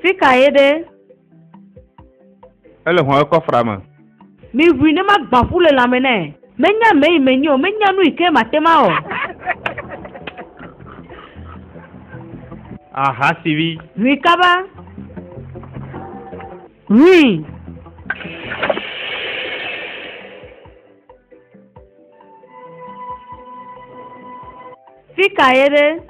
Fika yede. Elle est coffre. Mi vine ma bafule la mene. Menya mei menyo, menya nu ike matema o. Aha, Sivi. Oui, kaba. Oui. Fika yede.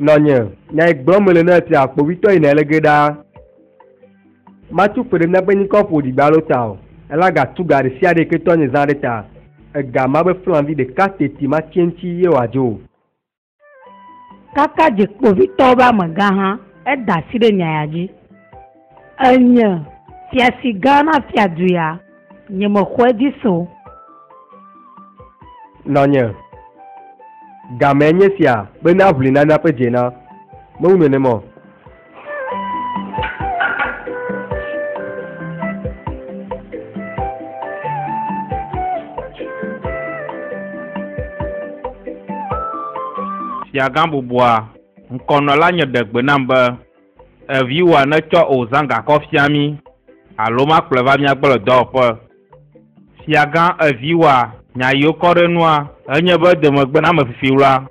Nonye, nyai gbɔmele ne ti akpovitɔ yina ele ge ɖaa. Matu ƒe ɖe na be nyikɔ ƒo ɖi gbalo ta o. Ela gatu ga ɖe sia ɖe ke tɔ nye zã ɖe ta. Ega ma be flanvi ɖeka teti ma tiɛŋti ye wòadzo. Kaka dze kpovitɔ be amegã hã eda asi ɖe nyaya dzi. Enye fiasi gã na fiadu ya nye mexɔe dzi so. Nonye. Game nye sia be na ʋli na naƒe dzena mewu nenema. Fiagã bubua ŋkɔnɔ la nye degbe nam be eviwa ne tsɔ ozanga kɔ fia mi alo ma kplɔ va miagbɔ le dɔwɔƒe. Fiagã eviwa nya yiwo kɔ ɖe nua enye be demegbe na ame fifi la.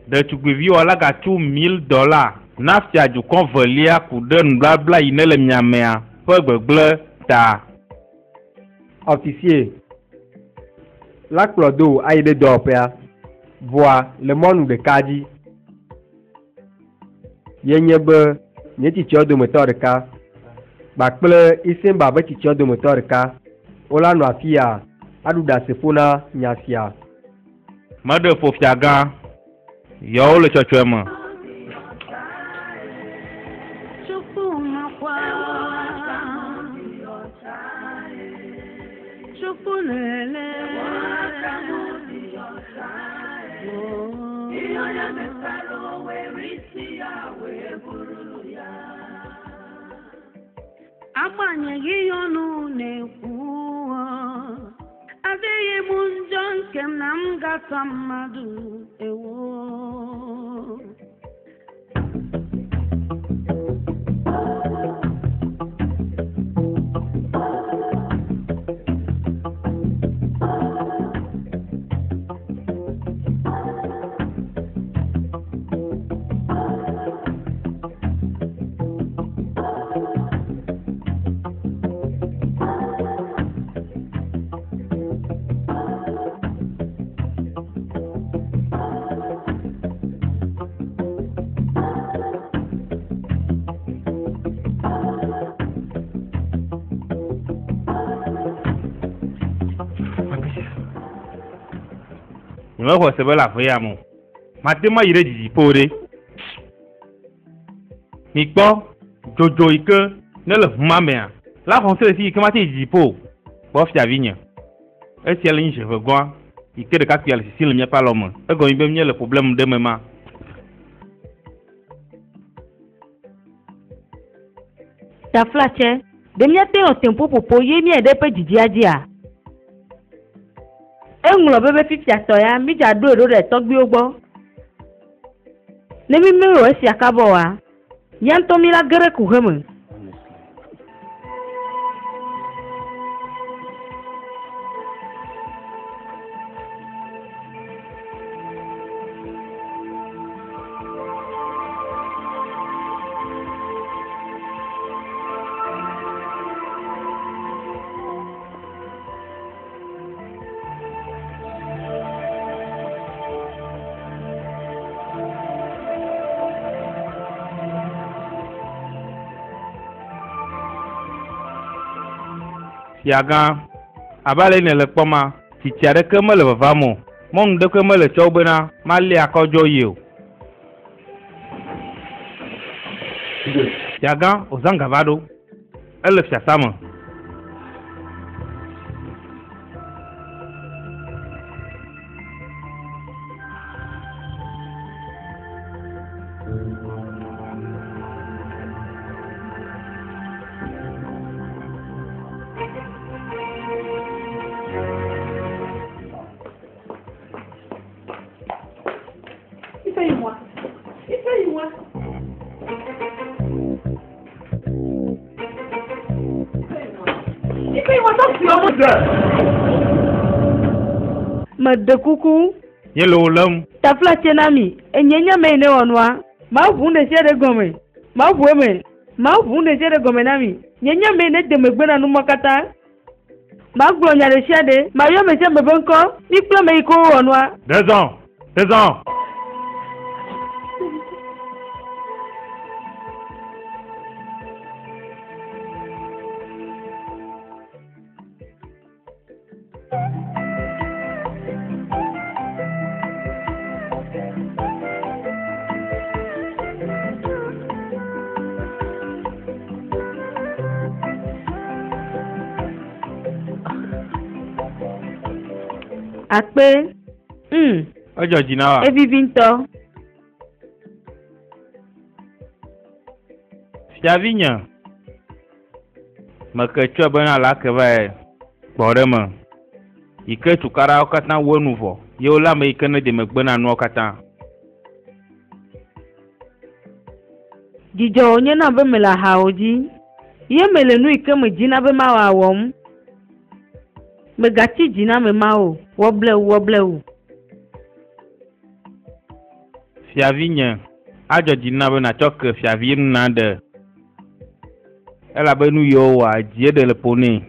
Ɖetugbiviwa la gatu $1000 na fiadzukɔ velia ku ɖe nublabla yi ne le miamea ƒe gbegblẽ ta. Officier la kplɔ do ayi ɖe dɔwɔƒea vɔa le mɔnu ɖeka dzi. Yenye be nye tsitsiwo dometɔ ɖeka kpakple Isemba be tsitsiwo dometɔ ɖeka wola nɔ afi ya aɖu ɖasefo na nya sia. Meɖe ƒo fiagã yawo le tsɔtsɔe me. Agbanyeghị ihe ọnụ na-ekwu adịghị m njọ nke m na m gata mmadụ ewo. Nyɔnu xɔ sebe le aƒe ya me. Mate ma yi ɖe dzidziƒo ɖe. Mikpɔ dzodzo yi ke ne le ʋu ma mea la xɔ se si ke mate yi dzidziƒo. Kpɔ fiavi nye. Esia le nyi dzevegɔa yi ke ɖekakpui le sisi le míaƒe alɔme. Egɔme be mía le problème ɖe me ma. Taflatse, be míate o tempo popo ye mía ɖe ƒe dzidzia dzia. Eŋlɔ be fifiatɔ ya mi dza ɖo ɖe tɔgbiwo gbɔ. Ne mi me wɔ esia kabɔ wa, mía ŋutɔ mi la ge ɖe kuhe me. Fiaga, abale ne le kpoma, titsi aɖeke mele vavam o. Mɔnu ɖeke mele tsɔ bena mali akɔdzɔ yi o. Fiaga, ozanga va ɖo. Ele fiasa me. Mede kuku. Yelo lem. Tafla chenami. Enyenya me ne onwa. Ma vunde chere gome. Ma vueme. Ma vunde chere gome nami. Nyenya me ne de megbena nu makata. Ma glo nyare shade. Ma yo me se mebenko. Ni klo me iko onwa. 2 ans. 2 ans. Akpe. Ojo jinawa. Evivinto. Fiavinya. Meke tsɔ bena la ke va gbɔ ɖe me. Yike tukarawo katã wo nu vɔ. Ye wo la me yike ne de megbena nuwo katã. Dzidzɔ wonye na be me le hawo dzi. Ye me le nu yike me dzina be ma wɔm. Megati dzina me ma o. Woblewu. Fiavinye. Adzo dzina be na tsɔ ke fiavi nu na ɖe. Elabe nu yiwo wòa dzie ɖe le ƒo nɛ.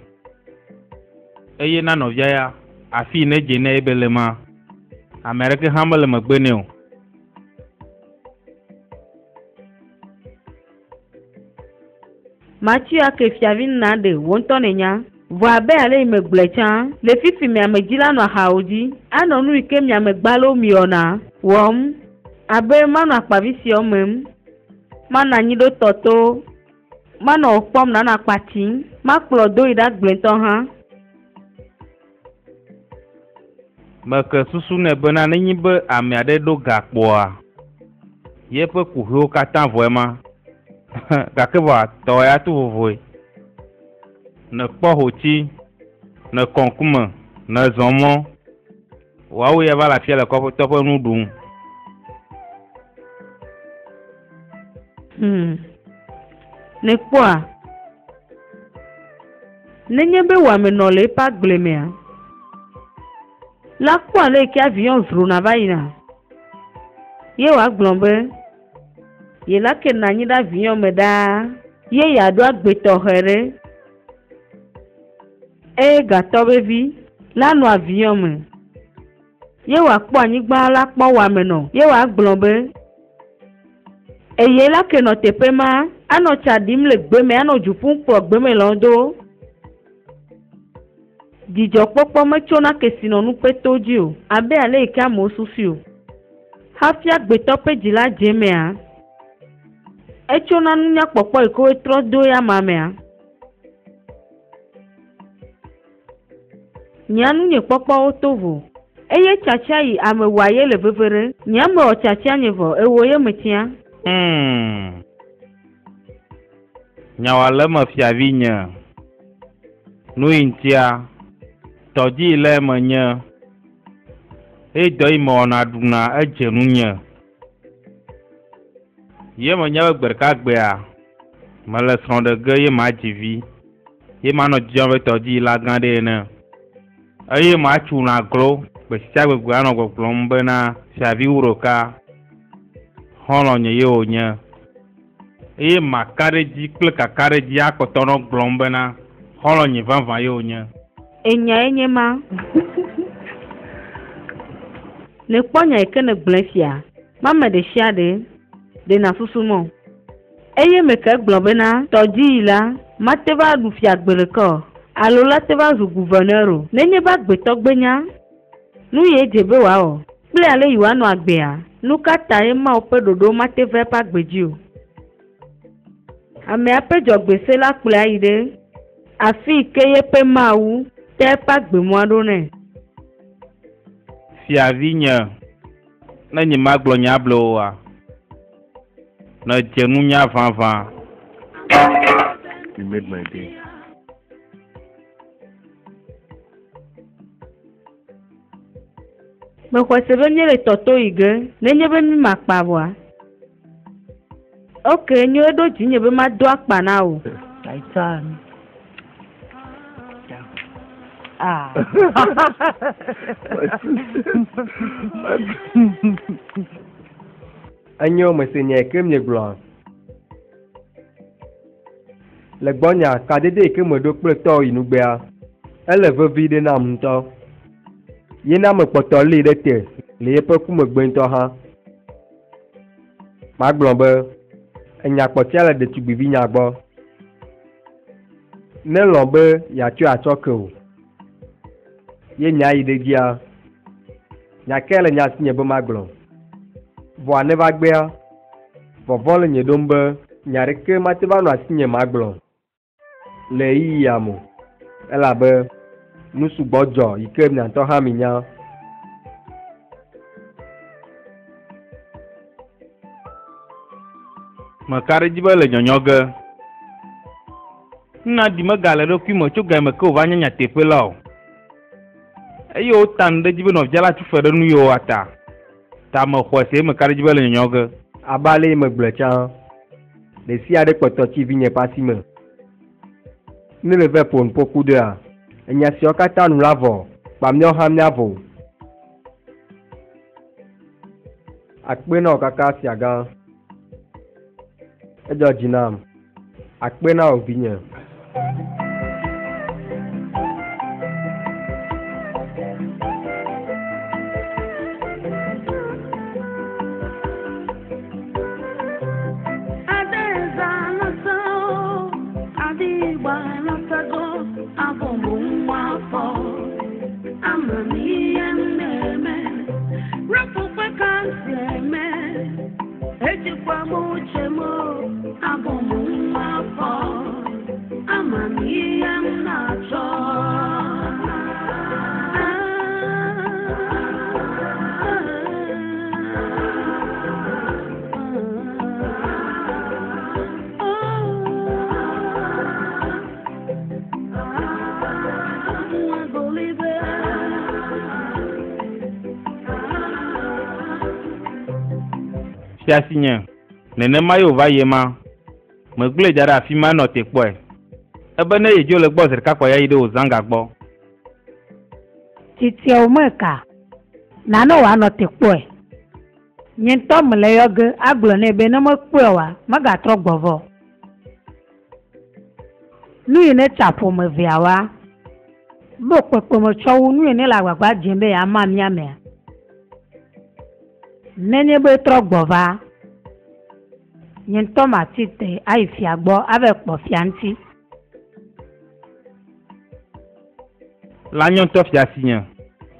Eye na nɔvia ya afi ne dze ne ebe le ma. Ame aɖeke hã mele megbe nɛ o. Matsi ake fiavi na ɖe wo ŋutɔ nenya. Vɔ abe ale me gblẽ tsã le fifi miame dzi la nɔ hawo dzi. Anɔ nu yike miame gbalo miɔna wɔm. Abe manɔ akpavi siwo mem. Manɔ anyi ɖo tɔto. Manɔ kpɔm nana akpati. Makplɔ do yi ɖa gblẽtɔ hã. Meke susu ne bena nenyi be ame aɖe ɖo gakpoa. Yeƒe kuhiwo katã vɔe ma. Gake vɔ tɔ ya tu vovoe. Ne kpɔ hotsi, ne kɔnkume, ne zɔmɔ. Woawo ya va le afia le kɔƒetɔ ƒe nu ɖum. Ne kpɔa. Nenye be wamenɔ le eƒe agble mea. La kpɔa le ke avion zrona va yina. Ye woagblɔ be. Ye la ke nanyi ɖe avion me ɖaa. Ye yeaɖo agbetɔxe ɖe. Eye gatɔ be vi la nɔ avion me. Ye woakpɔ anyigba la kpɔ wamenɔ. Ye woagblɔ be. Eye la ke nɔ teƒe ma. Anɔ tsa ɖim le gbe me. Anɔ dzu ƒum kplɔ gbe me lɔ do. Dzidzɔkpɔkpɔ metsona ke si nɔ nu ƒe to dzi o. Abe ale yike amewo susu o. Hafi agbetɔ ƒe dzi la dze mea. Etsona nunyakpɔkpɔ yike wotrɔ do ya ma mea. Nyanu nye kpɔkpɔwo to vo. Eye tsatsia yi ame waye le vevere. Nyame wɔ tsatsia nye vɔ. Ewo ye metia. Nyawa le me fiavi nye. Nu yi ŋutia. Tɔdzi le me nye. Edɔ yi me wɔna ɖuna edze nu nye. Ye me nye be gbe ɖeka gbea. Mele srɔ̃ ɖe ge ye ma dzi vi. Ye ma nɔ dzidzɔ be tɔdzi la gã ɖe ene. Eye ma tsu na glo. Gbe sia gbegbe anɔ gbɔgblɔm bena fiavi wu ɖeka. Xɔlɔ nye ye wònye. Eye ma ka ɖe dzi kple kaka ɖe dzi akpɔtɔ nɔ gblɔm bena xɔlɔ nye vavã ye wònye. Enya enye ma. Ne kpɔ nya yike ne gblẽ fia. Mame ɖe sia ɖe. Dena susu mo. Eye me ke gblɔ bena tɔdzi yi la. Mate va ɖu fia gbe ɖekɔ. alo la te va zu gouverneur nenye ba gbeto gbenya nu ye djebe wa o ple ale yiwa no agbea nu kata e ma o pe dodo ma te ve pa gbeji o ame apejo gbese la ple ayide afi keye pe mawu te pa gbemu ado ne fiavinya na nyi maglo nya blo wa na jenu nya vanvan. You made my day. me kwese be nye le toto ige nenye be mi makpa bwa okay nyo edo ji nye be ma do akpa na o Titan. Ah. Anyo me se nye kem nye glo le gbonya ka dede ke me do kple to inugbea ele vevi de na mto ye na me poto li de te le pe ku me gbento ha ma glo be enya kpotia de tugbivi nya gbo ne lo be ya tu achoke o ye nya ide dia nya kele nya sinye be ma glo vo ane va gbea vo vole nye dombe nya reke ma te va no asinye ma glo le yi amo ela be nusu gbojo ike mi anto ha mi nya makare jibe le nyonyoge na di magale do ki mo chuga me ko vanya nya tepe law ayo tan de jibe no jala tu fere nu yo ata ta mo khose makare jibe le nyonyoge abale me gblecha de si ade poto ti vinye pasime ne le ve pon poku de a enya si okata nu lavo pamnyo hamnyavo akpe na okaka si aga ejo jinam akpe na ovinye siasinya nene mayo va yema me gble jara fi ma no te po ebe ne yejo le gbo zerka kwa ya ide o zanga gbo Titi o meka. Na no wa no te po e. Nyin to mle yoge aglo ne be no mo po wa maga tro gbovo. Nu ine chapo me viawa. Bo pepe mo chowu nu ine la gbagba jembe ya ma mi ame. Nenye be tro gbova. Nyin to ma tite ai fi agbo ave po fianti. lanyon to fiasinya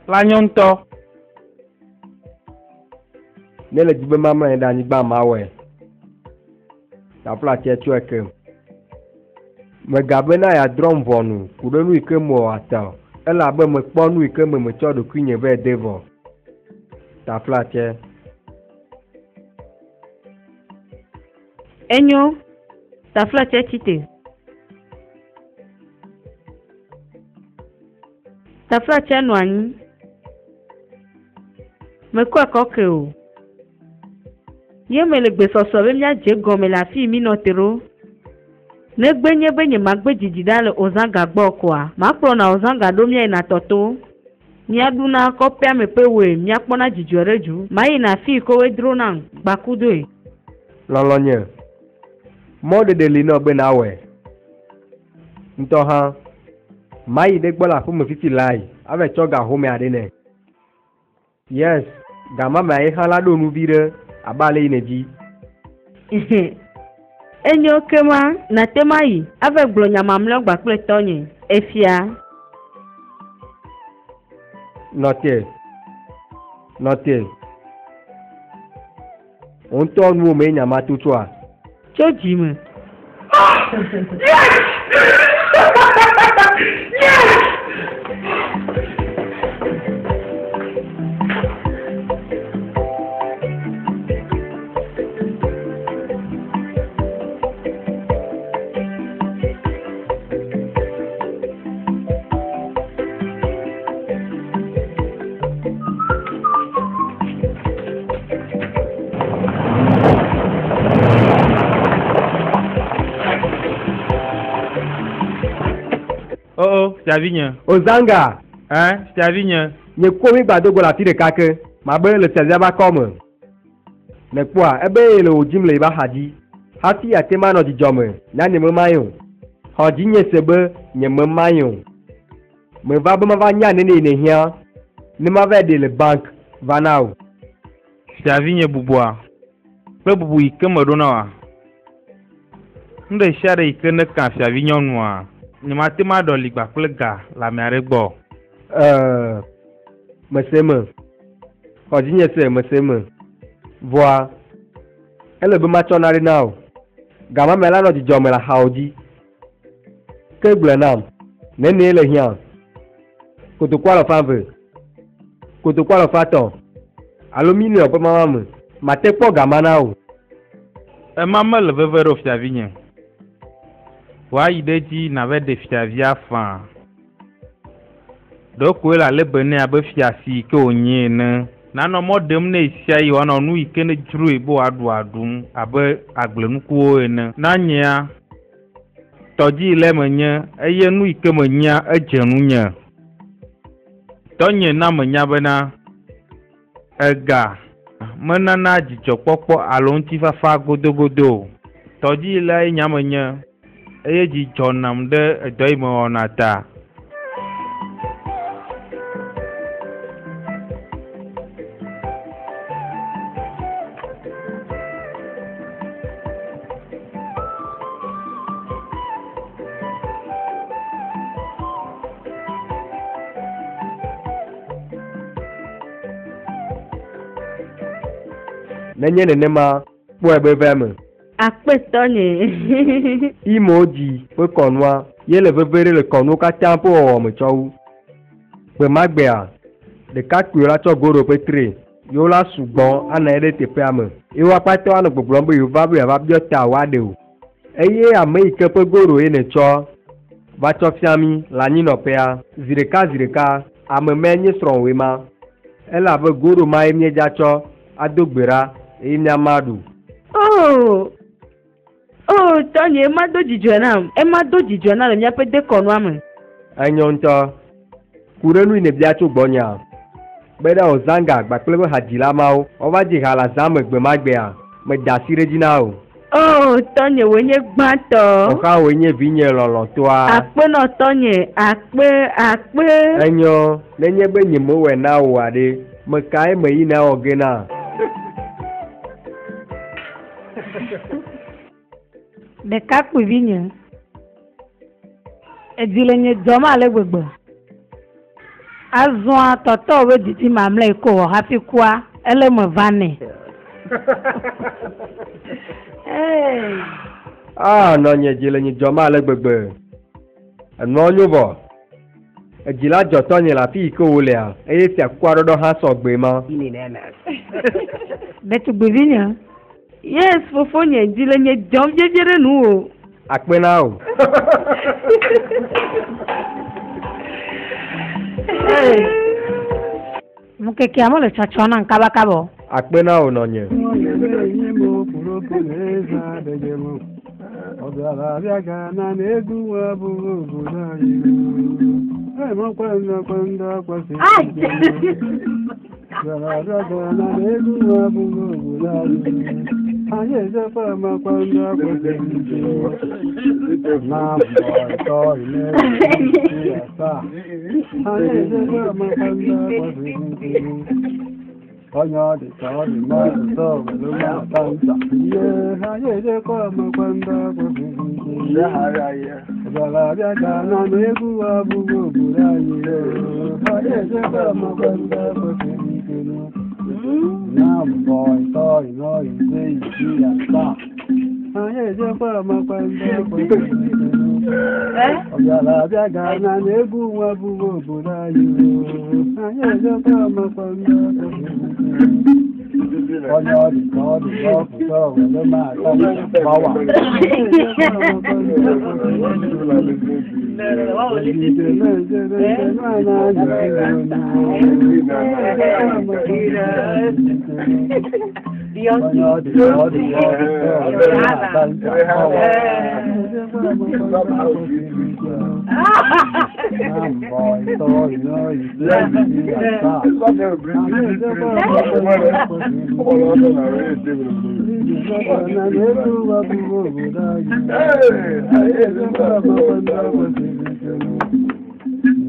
lanyon to ne le jibe mama enda ni gba mawe ta pla che chueke me gabe na ya drum vonu kudenu ike mo ata ela be me ponu ike me chodo kunye be devo ta pla che enyo ta flache chite ta flache no anyi me kwa koke o ye me le gbe soso be mia je gome la fi mi no tero ne benye magbe jijida le ozanga gbo kwa ma pro na ozanga do mia na toto mia duna ko pe me pe we mia pona jijoreju mai na fi ko we drona gbakudo e lolonye mode de lino be na we nto ha mai de gbola fu me fiti lai ave choga home adene yes gama mai hala do nu vire abale ineji enyo kema na tema yi ave gblɔ nyamamlɛ gba kple tɔnye efia nɔtie ŋutɔ nuwo me nyama tutua tso dzime Chavigne. Ozanga. Chavigne. Nye komi gbadogo la ti de kake. Ma be le tezia ba komme. Ne kwa ebe le ojim le ba haji. Hati ya tema no dijome. Na ne me mayo. Haji nye sebe nye me mayo. Me va be ma va nya ne ne hia. Ne ma va de le bank va now. Chavigne bubwa. Pe bubu ikeme do na wa. Nde share ikene kan Chavigne onwa. Ni matema do ligba kple ga la me are gbo meseme odinye se meseme voa ele be ma chonari now gama mela no dijo mela haoji ke gble nam nene ele hian koto kwalo fanve koto kwalo faton aluminium pe mama me mate po gama now e mama le vevero Chavigne wa ideji na ve de fiavia fan do ko la le bene abe fiasi ke onye ne na no modem na isia yi ona nu ike ne juru ebo adu abe agblenukuo ene na nya toji le menye eye nu ike menya ejenu nya tonye na menya bena ega mena na jijopopo alonti fafa godogodo toji le nya menya eye ji jonam de edoimo onata nenye nenema po ebe veme akpetonye imoji pe konwa ye le vevere le konu ka tampo o me chowu pe magbea de ka kura cho goro pe 3 yo la sugbon ana ede tepe ame iwa pato ana gbogbo mbo yo va biota wa de o eye ame ike pe goro e ne cho va cho fiami la ni no pe a zireka ame menye sron we ma ela be goro ma emye ja cho adogbera e nya madu Tonye ma do jijo na le mia pe de konu ame anyonto kurenu ine bia cho gbonya beda ozanga gbakle hajila mawo obaji hala zame gbe magbe a me dasire jinao Tonye wenye gbato oka wenye vinye lolo toa akpe no Tonye akpe enyo nenye be nyimo we na wade me kai me ina ogena de kakpu vinye edilenye joma le gbegbe azua toto we diti mamle ko happy kwa ele mo vane no nye jilenye joma le gbegbe no nyubo ejila joto nye la fi ko ole a eye ti akwa dodo ha so gbe ma betu gbevinya yes fofonye jilenye jom jejere nu o akpe na o mukeke amole chachona nkaba kabo akpe na o no nye Onya de tawari ma to lo ma tan sa ye ha ye de ko ma kwanda ko bi ya ha ya ye ba la ya ga na me bu abu go bu ra ye ha ye de ko ma kwanda ko bi no na boy to no ye ji ya sa ha ye de ko ma kwanda ko bi no ya la ya ga na me bu abu go bu ra ye ha ye de ko ma kwanda ko bi con nhớ thì có thì có nó mà con bao à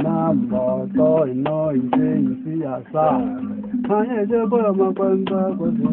Nambo tôi nói gì à sao hai giờ bữa mà quên ta có gì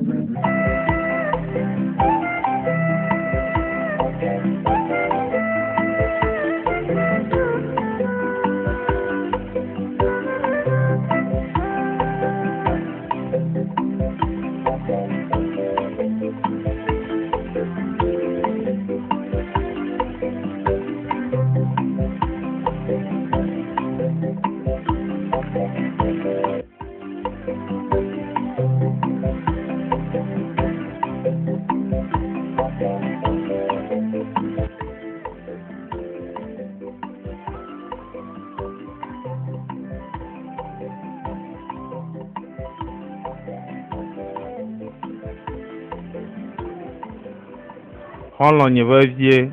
Holon nye vevie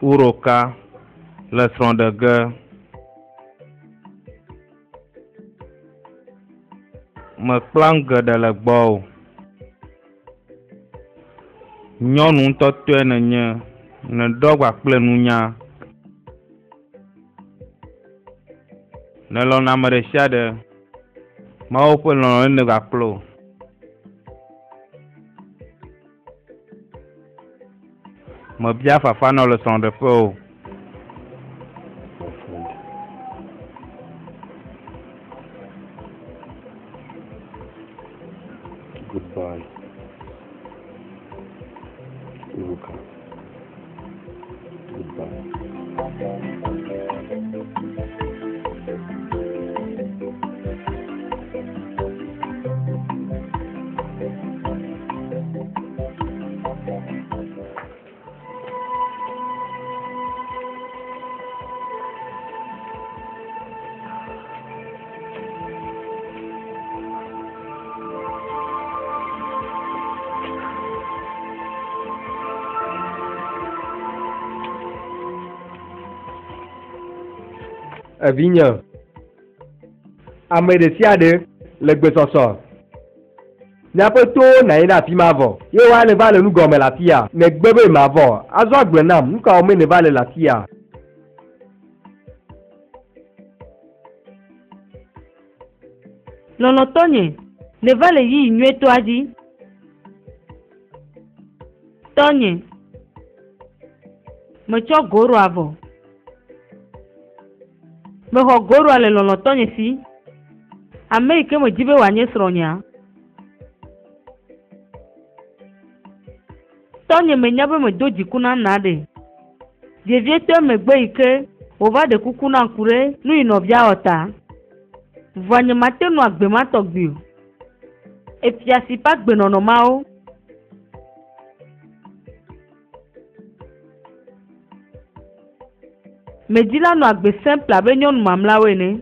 uroka le srɔ̃ɖege mekpla nu geɖe le gbɔ o. Nyɔnu ŋutɔtɔe nenye neɖɔ gba kple nunya nelɔ̃na ame ɖe sia ɖe Mawu ƒe lɔlɔ̃ ne gakplo. Mebia fafa nɔ le srɔ̃ɖeƒe o. Goodbye. Uruka. Goodbye. Avigne ame ɖe sia ɖe le gbesɔsɔ miaƒe towo na anyi ɖe afi ma vɔ ye woa ne va le nugɔme le afi ya megbe be mavɔ azɔ agble nam nu kawo me ne va le afi ya. Lɔlɔ̃tɔnye ne va le yi nyuietoa dzi. Tɔnye metsɔ goro avɔ. Mexɔ goroa le lɔlɔ̃tɔnye si. Ame yi ke medzi be wòanye srɔ̃nyea. Tɔnye menya be medo dziku na na ɖe. Vievietɔ megbe yi ke wòva ɖe kuku na ŋku ɖe nu yi nɔvia wɔ ta. Vɔa nye mate nɔ agbe ma tɔgbi o. Efia si ƒe agbenɔnɔ mawo. Medzila nɔ agbe simple abe nyɔnu mamlawo ene.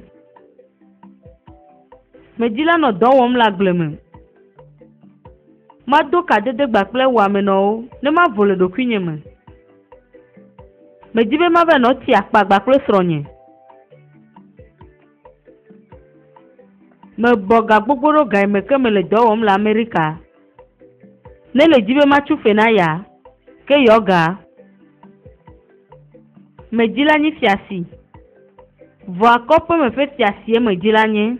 Medzila nɔ dɔ wɔm le agble me. Mado kadede kple wɔamenɔwo ne mavo le ɖokuinye me. Medzi be mava nɔ ti akpa kple srɔ̃nye. Mebɔ ga gbogbo ɖo ga me ke me le dɔ wɔm le Amerika. Ne le dzi be matsu fe na ya, ke yɔ ga. Medzila nyi fiasi. Vɔ akɔƒe me ƒe fiasie medzila nye.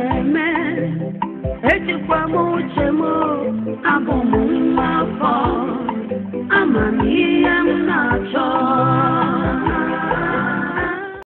na-eme ejikwa m uche